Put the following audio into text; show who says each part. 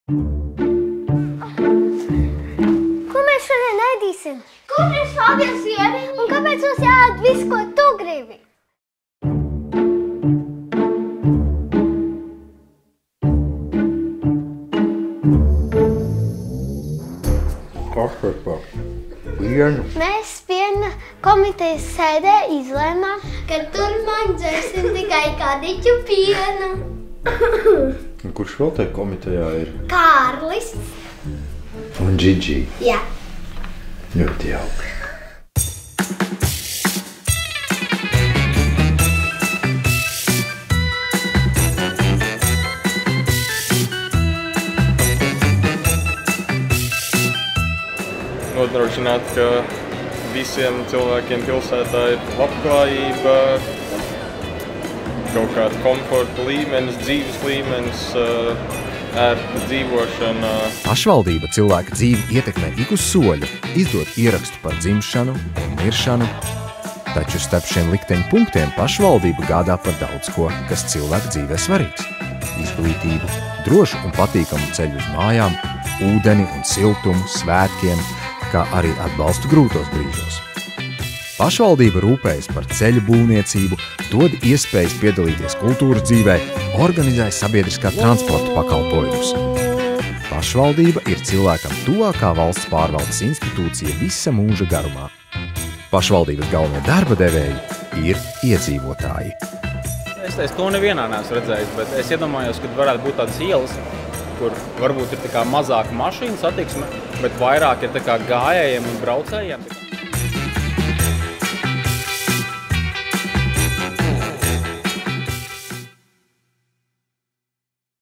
Speaker 1: Ko mēs šodien ēdīsim?
Speaker 2: Kur ir šādies ieriņi?
Speaker 1: Un kāpēc mums jāēd visu, ko tu gribi?
Speaker 3: Kas tas par pienu?
Speaker 1: Mēs piena komitejas sēdē izlēmām,
Speaker 2: Ka turpmāk dzersim tikai kadiķu pienu.
Speaker 3: Kurš vēl tajā komitejā ir?
Speaker 2: Kārlis.
Speaker 3: Un Džidži.
Speaker 2: Jā.
Speaker 3: Ļoti jauki.
Speaker 4: Nodrošināt, ka visiem cilvēkiem pilsētā ir labklājība, kaut kāda komforta līmenis, dzīves līmenis, ērta dzīvošana.
Speaker 5: Pašvaldība cilvēka dzīvi ietekmē ik uz soļa, izdot ierakstu par dzimšanu un miršanu, taču starp šiem likteņu punktiem pašvaldība gādā par daudz ko, kas cilvēka dzīvē svarīgs. Izglītību, drošu un patīkamu ceļu uz mājām, ūdeni un siltumu, svētkiem, kā arī atbalstu grūtos brīžos. Pašvaldība rūpējas par ceļu būvniecību, dod iespējas piedalīties kultūras dzīvē, organizē sabiedriskā transporta pakalpojumus. Pašvaldība ir cilvēkam tuvākā valsts pārvaldes institūcija visa mūža garumā. Pašvaldības galvenie darba devēji ir iedzīvotāji.
Speaker 6: Es to nevienā neesmu redzējis, bet es iedomājos, ka varētu būt tādas ielas, kur varbūt ir tā kā mazāka mašīnu satiksme, bet vairāk ir tā kā gājējiem un braucējiem.